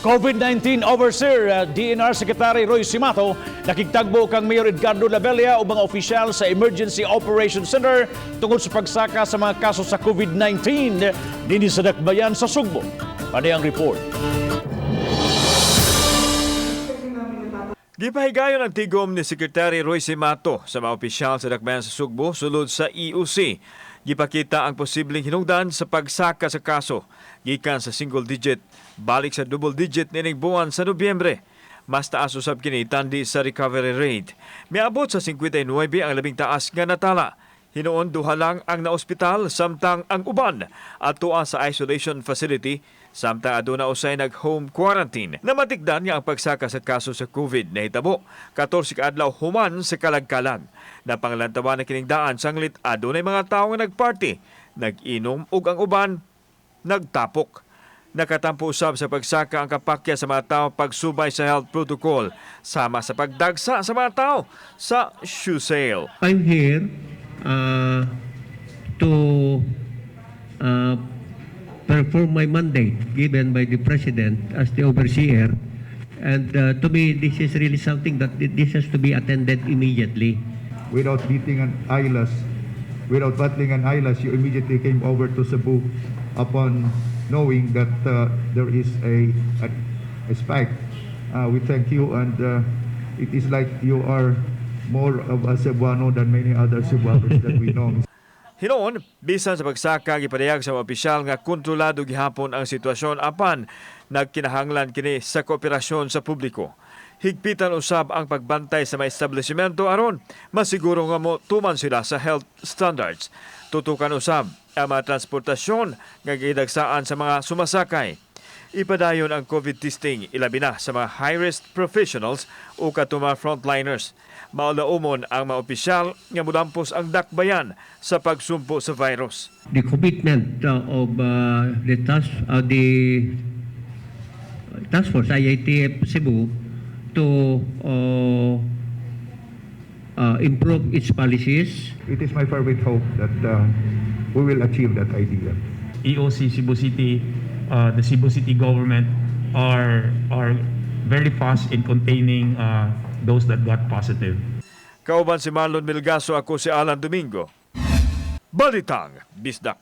COVID-19 Overseer DENR Secretary Roy Cimatu nakigtagbo kang Mayor Edgardo Labella o mga opisyal sa Emergency Operations Center tungkol sa pagsaka sa mga kaso sa COVID-19 dinhi sa dakbayan sa Sugbo. Pani ang report. Gipahigayon ang tigom ni Secretary Roy Cimatu sa mga opisyal sa dakbayan sa Sugbo sulod sa EOC. Gipakita ang posibleng hinungdan sa pagsaka sa kaso gikan sa single digit balik sa double digit nining buwan sa Nobyembre. Mas taas usab kini tandi sa recovery rate. Miabot sa 59 ang labing taas nga natala. Hinuon duha lang ang naospital samtang ang uban adtoa sa isolation facility samtang aduna usay nag-home quarantine. Namatikdan nga ang pagsaka sa kaso sa COVID nahitabo 14 ka adlaw human sa kalag-kalag. Napanglantawan na kining daan sanglit adunay mga tawo nga nagparty, nag-inom ug ang uban nagtapok. Nakatampo usab sa pagsaka ang kapakya sa mga tao pagsubay sa health protocol sama sa pagdagsa sa mga tao sa shoe sale. I'm here to perform my mandate given by the President as the overseer. And to me, this is really something that this has to be attended immediately. Without battling an eyelash, you immediately came over to Cebu upon knowing that there is a spike. We thank you, and it is like you are more of a Cebuano than many other Cebuanos that we know. Hinoon, bisan sa pagsaka gipadayag sa mga opisyal nga kontrolado gihapon ang sitwasyon apan nagkinahanglan kini sa kooperasyon sa publiko. Higpitan usab ang pagbantay sa mga establishmento aron masiguro nga mo tuman sila sa health standards. Tutukan usab ang mga transportasyon nga gidagsaan sa mga sumasakay. Ipadayon ang COVID testing ilabi na sa mga high-risk professionals o katuma frontliners. Maulaumon ang mga opisyal nga mudampos ang dakbayan sa pagsumpo sa virus. The commitment of the task force IATF Cebu to improve its policies. It is my fervent hope that we will achieve that idea. EOC Cebu City, the Cebu City government are very fast in containing those that got positive. Kauban si Marlon Milgaso, ako si Alan Domingo. Balitang Bisdak.